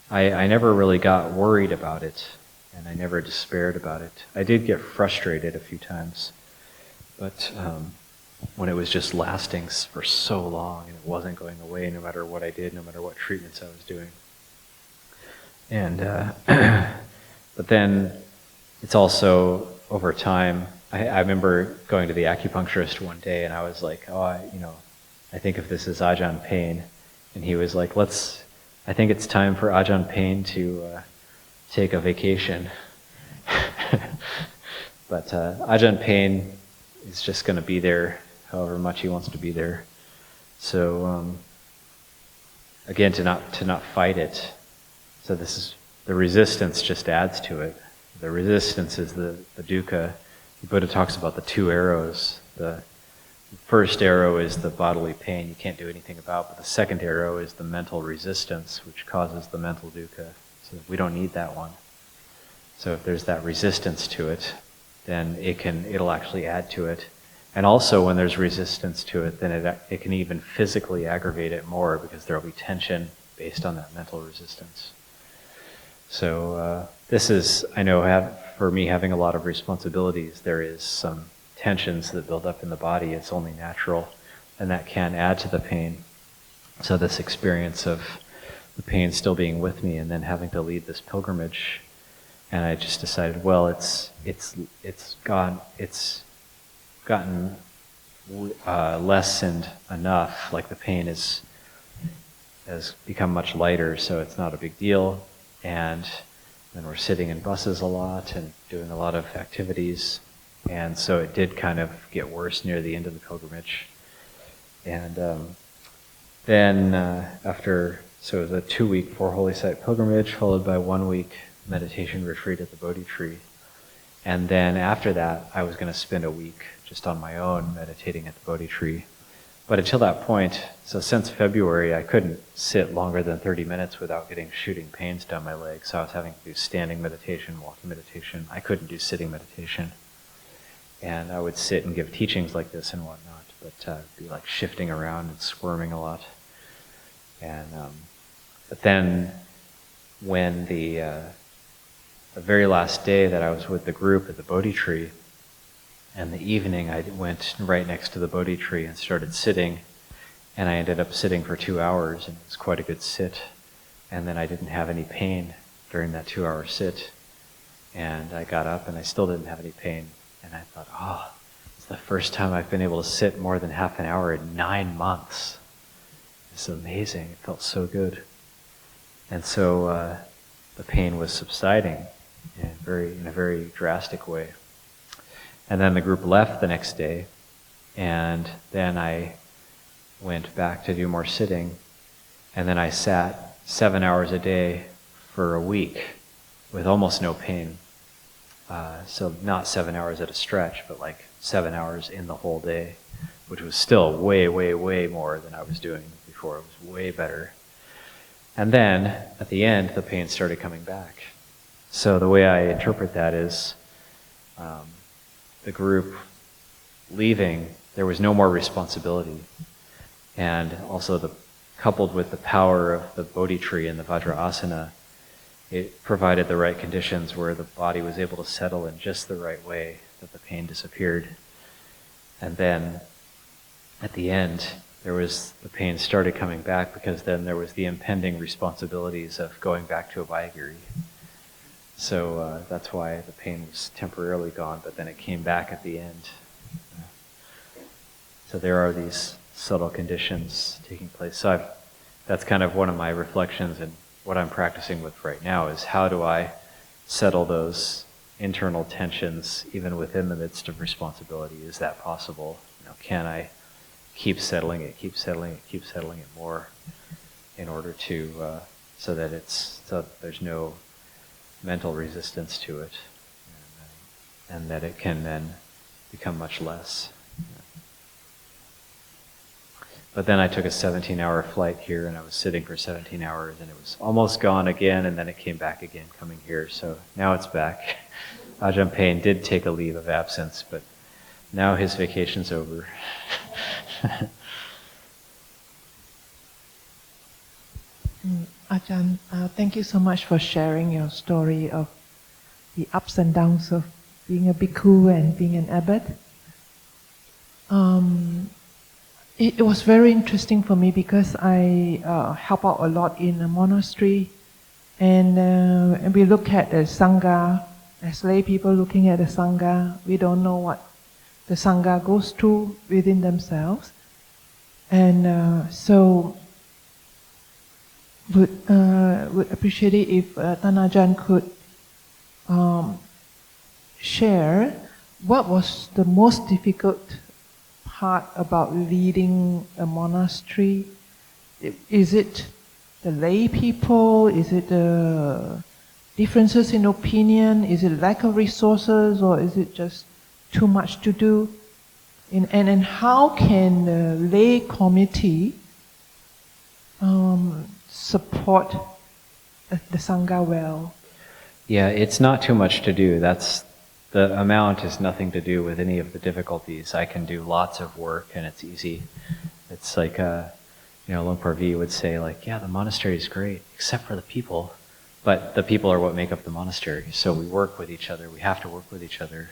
I never really got worried about it, and I never despaired about it. I did get frustrated a few times, but when it was just lasting for so long and it wasn't going away no matter what I did, no matter what treatments I was doing. And but then it's also over time. I remember going to the acupuncturist one day and I was like, I think of this as Ajahn Pain, and he was like, I think it's time for Ajahn Pain to take a vacation. But Ajahn Pain is just going to be there however much he wants to be there. So again, to not fight it. So this is the resistance just adds to it. The resistance is the dukkha. The Buddha talks about the two arrows. The first arrow is the bodily pain you can't do anything about, but the second arrow is the mental resistance, which causes the mental dukkha. So we don't need that one. So if there's that resistance to it, then it'll actually add to it. And also when there's resistance to it, then it can even physically aggravate it more because there will be tension based on that mental resistance. So this is, I know, for me having a lot of responsibilities, there is some tensions that build up in the body. It's only natural, and that can add to the pain. So this experience of the pain still being with me and then having to lead this pilgrimage, and I just decided, well, it's gotten lessened enough, like the pain has become much lighter, so it's not a big deal. And then we're sitting in buses a lot and doing a lot of activities, and so it did kind of get worse near the end of the pilgrimage. And then so it was a 2-week 4 holy site pilgrimage followed by 1 week meditation retreat at the Bodhi tree. And then after that, I was going to spend a week just on my own meditating at the Bodhi tree. But until that point, so since February, I couldn't sit longer than 30 minutes without getting shooting pains down my legs. So I was having to do standing meditation, walking meditation. I couldn't do sitting meditation. And I would sit and give teachings like this and whatnot, but be like shifting around and squirming a lot. And but then when the very last day that I was with the group at the Bodhi tree, and the evening I went right next to the Bodhi tree and started sitting, and I ended up sitting for 2 hours, and it was quite a good sit. And then I didn't have any pain during that 2-hour sit. And I got up and I still didn't have any pain. And I thought, it's the first time I've been able to sit more than half an hour in 9 months. It's amazing. It felt so good. And so the pain was subsiding in a very drastic way. And then the group left the next day, and then I went back to do more sitting, and then I sat 7 hours a day for a week with almost no pain. So not 7 hours at a stretch, but like 7 hours in the whole day, which was still way, way, way more than I was doing before. It was way better. And then, at the end, the pain started coming back. So the way I interpret that is, the group leaving, there was no more responsibility. And also coupled with the power of the Bodhi tree and the Vajrasana, it provided the right conditions where the body was able to settle in just the right way that the pain disappeared. And then at the end, the pain started coming back, because then there was the impending responsibilities of going back to Abhayagiri. So that's why the pain was temporarily gone, but then it came back at the end. So there are these subtle conditions taking place. So that's kind of one of my reflections, and what I'm practicing with right now is, how do I settle those internal tensions even within the midst of responsibility? Is that possible? Can I keep settling it more in order to, so that there's no mental resistance to it, and that it can then become much less. But then I took a 17-hour flight here, and I was sitting for 17 hours, and it was almost gone again, and then it came back again coming here. So now it's back. Ajahn Pain did take a leave of absence, but now his vacation's over. Ajahn, thank you so much for sharing your story of the ups and downs of being a bhikkhu and being an abbot. It was very interesting for me, because I help out a lot in a monastery, and we look at the Sangha, as lay people looking at the Sangha. We don't know what the Sangha goes through within themselves, and so would appreciate it if Ajahn could share what was the most difficult part about leading a monastery. Is it the lay people? Is it the differences in opinion? Is it lack of resources, or is it just too much to do? And how can the lay committee support the Sangha well? Yeah, it's not too much to do. The amount has nothing to do with any of the difficulties. I can do lots of work, and it's easy. It's like, Luang Por Liem would say, yeah, the monastery is great, except for the people. But the people are what make up the monastery. So we work with each other. We have to work with each other.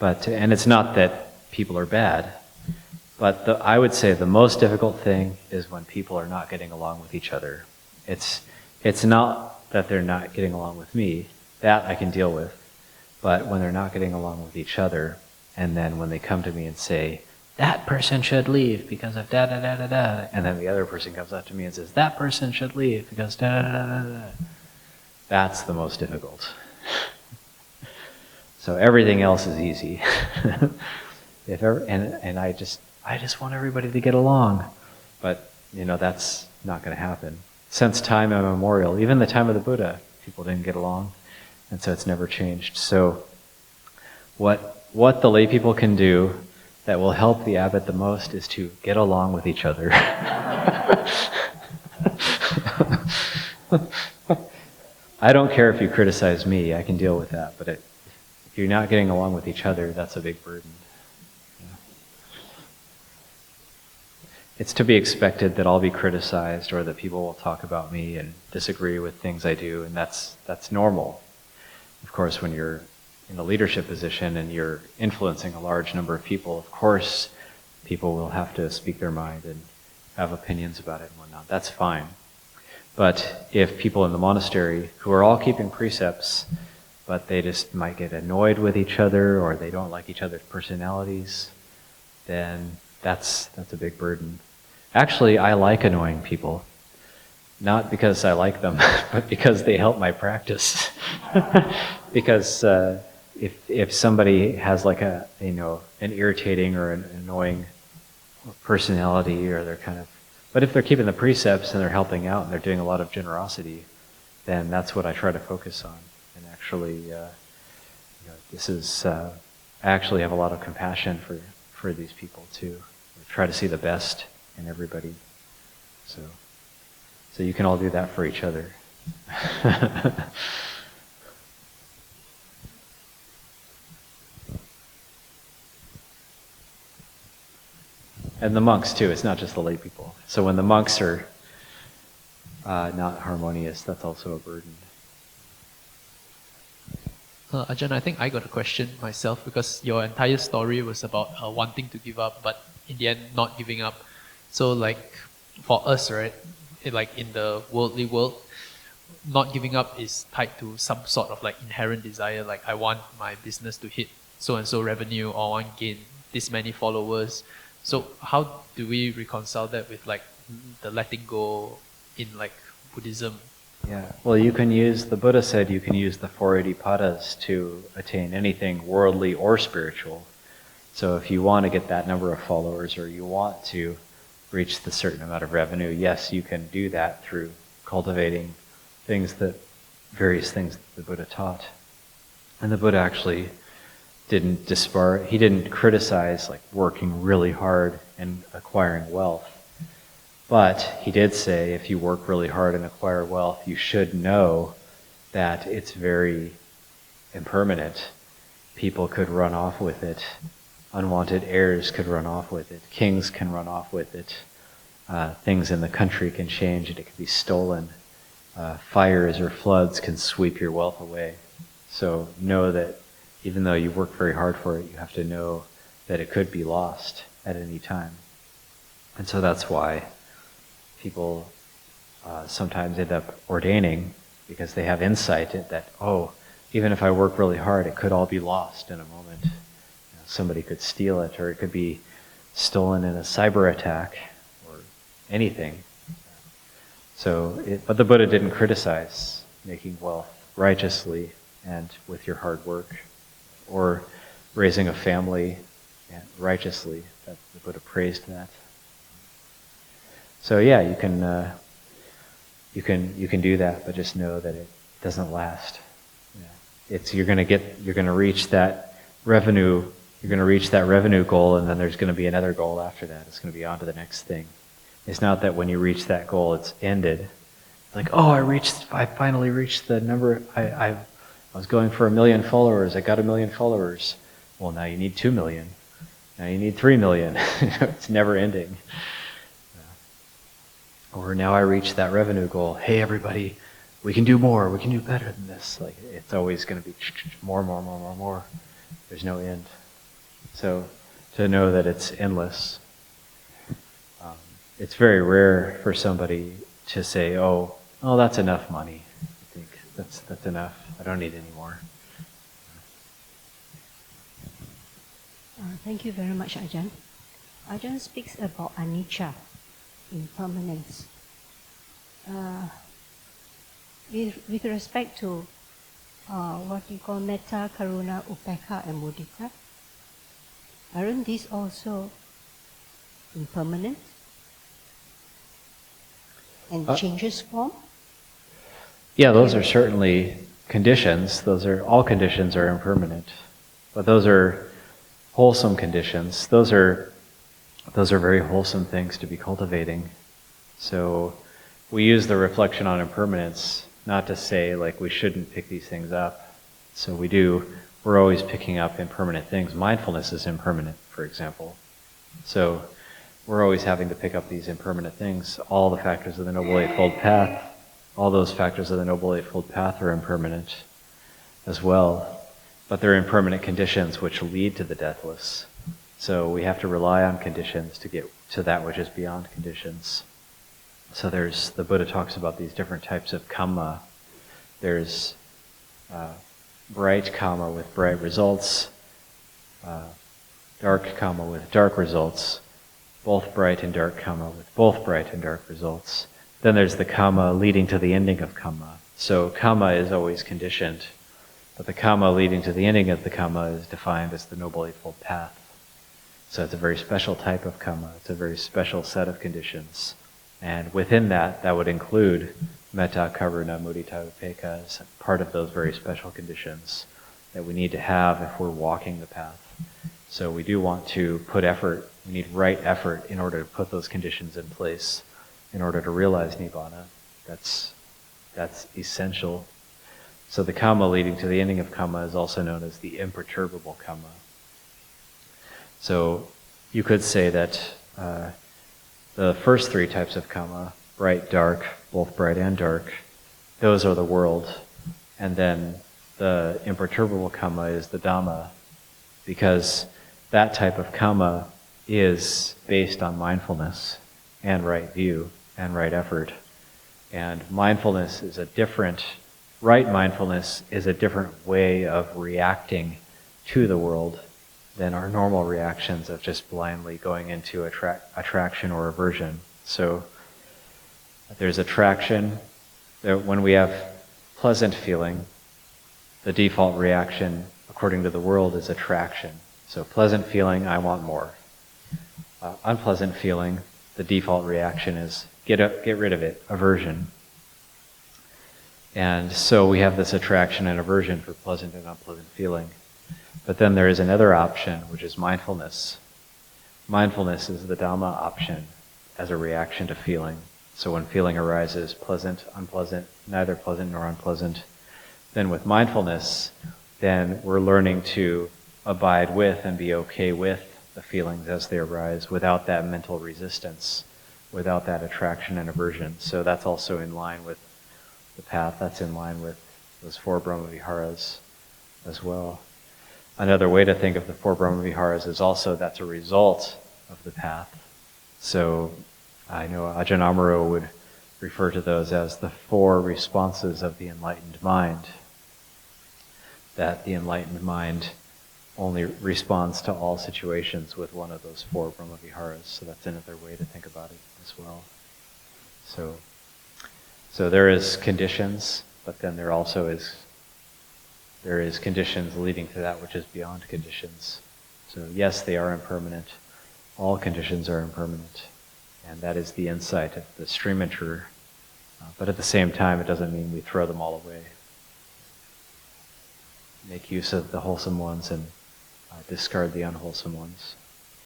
And it's not that people are bad. But I would say the most difficult thing is when people are not getting along with each other. It's not that they're not getting along with me. That I can deal with. But when they're not getting along with each other, and then when they come to me and say, that person should leave because of da-da-da-da-da, and then the other person comes up to me and says, that person should leave because da-da-da-da-da, that's the most difficult. So everything else is easy. I just want everybody to get along. But, that's not going to happen. Since time immemorial, even the time of the Buddha, people didn't get along. And so it's never changed. So what the lay people can do that will help the abbot the most is to get along with each other. I don't care if you criticize me, I can deal with that. But if you're not getting along with each other, that's a big burden. It's to be expected that I'll be criticized, or that people will talk about me and disagree with things I do, and that's normal. Of course, when you're in a leadership position and you're influencing a large number of people, of course, people will have to speak their mind and have opinions about it and whatnot. That's fine. But if people in the monastery who are all keeping precepts, but they just might get annoyed with each other, or they don't like each other's personalities, then that's a big burden. Actually, I like annoying people. Not because I like them, but because they help my practice. Because if somebody has an irritating or an annoying personality, or but if they're keeping the precepts and they're helping out and they're doing a lot of generosity, then that's what I try to focus on. And actually, I actually have a lot of compassion for these people too. I try to see the best in everybody. So you can all do that for each other. And the monks too, it's not just the lay people. So when the monks are not harmonious, that's also a burden. Ajahn, I think I got a question myself, because your entire story was about wanting to give up, but in the end not giving up. So like for us, right, like in the worldly world, not giving up is tied to some sort of like inherent desire, like I want my business to hit so and so revenue, or I want to gain this many followers. So how do we reconcile that with like the letting go in like Buddhism? Yeah, well, you can use, the Buddha said you can use the 480 padas to attain anything worldly or spiritual. So if you want to get that number of followers, or you want to reach the certain amount of revenue, yes, you can do that through cultivating various things that the Buddha taught. And the Buddha actually didn't he didn't criticize like working really hard and acquiring wealth. But he did say if you work really hard and acquire wealth, you should know that it's very impermanent. People could run off with it. Unwanted heirs could run off with it. Kings can run off with it. Things in the country can change and it can be stolen. Fires or floods can sweep your wealth away. So know that even though you work very hard for it, you have to know that it could be lost at any time. And so that's why people sometimes end up ordaining, because they have insight that, oh, even if I work really hard, it could all be lost in a moment. Somebody could steal it, or it could be stolen in a cyber attack, or anything. But the Buddha didn't criticize making wealth righteously and with your hard work, or raising a family righteously. The Buddha praised that. So yeah, you can do that, but just know that it doesn't last. You're going to reach that revenue. You're going to reach that revenue goal, and then there's going to be another goal after that. It's going to be on to the next thing. It's not that when you reach that goal, it's ended. Like, oh, I finally reached the number. I was going for 1 million followers. I got 1 million followers. Well, now you need 2 million. Now you need 3 million. It's never ending. Or now I reached that revenue goal. Hey, everybody, we can do more. We can do better than this. Like, it's always going to be more. There's no end. So to know that it's endless. It's very rare for somebody to say, oh, that's enough money. I think that's enough. I don't need any more. Thank you very much, Ajahn. Ajahn speaks about anicca, impermanence. With respect to what you call metta, karuna, upekkha, and mudita, aren't these also impermanent and changes form? Yeah, those are certainly conditions. All conditions are impermanent, but those are wholesome conditions. Those are very wholesome things to be cultivating. So we use the reflection on impermanence not to say like we shouldn't pick these things up. So we do. We're always picking up impermanent things. Mindfulness is impermanent, for example. So we're always having to pick up these impermanent things. All the factors of the Noble Eightfold Path, all those factors of the Noble Eightfold Path are impermanent as well. But they're impermanent conditions which lead to the deathless. So we have to rely on conditions to get to that which is beyond conditions. So the Buddha talks about these different types of kamma. There's bright kamma with bright results, dark kamma with dark results, both bright and dark kamma with both bright and dark results. Then there's the kamma leading to the ending of kamma. So kamma is always conditioned, but the kamma leading to the ending of the kamma is defined as the Noble Eightfold Path. So it's a very special type of kamma. It's a very special set of conditions. And within that would include metta, karuna, mudita, upekkha as part of those very special conditions that we need to have if we're walking the path. So we do want to put effort. We need right effort in order to put those conditions in place in order to realize nibbana. That's essential. So the kamma leading to the ending of kamma is also known as the imperturbable kamma. So you could say that the first three types of kamma, bright, dark, both bright and dark, those are the world. And then the imperturbable kamma is the Dhamma, because that type of kamma is based on mindfulness. and right view and right effort. And mindfulness is right mindfulness is a different way of reacting to the world than our normal reactions of just blindly going into attraction or aversion. So there's attraction. When we have pleasant feeling, the default reaction, according to the world, is attraction. So pleasant feeling, I want more. Unpleasant feeling, the default reaction is get rid of it, aversion. And so we have this attraction and aversion for pleasant and unpleasant feeling. But then there is another option, which is mindfulness. Mindfulness is the Dhamma option as a reaction to feeling. So when feeling arises, pleasant, unpleasant, neither pleasant nor unpleasant, then with mindfulness, then we're learning to abide with and be okay with the feelings as they arise without that mental resistance, without that attraction and aversion. So that's also in line with the path. That's in line with those 4 Brahmaviharas as well. Another way to think of the 4 Brahmaviharas is also that's a result of the path. So I know Ajahn Amaro would refer to those as the 4 responses of the enlightened mind. That the enlightened mind only responds to all situations with one of those 4 Brahmaviharas. So that's another way to think about it as well. So there is conditions, but then there also is conditions leading to that which is beyond conditions. So yes, they are impermanent. All conditions are impermanent. And that is the insight of the stream-enterer. But at the same time, it doesn't mean we throw them all away. Make use of the wholesome ones and discard the unwholesome ones.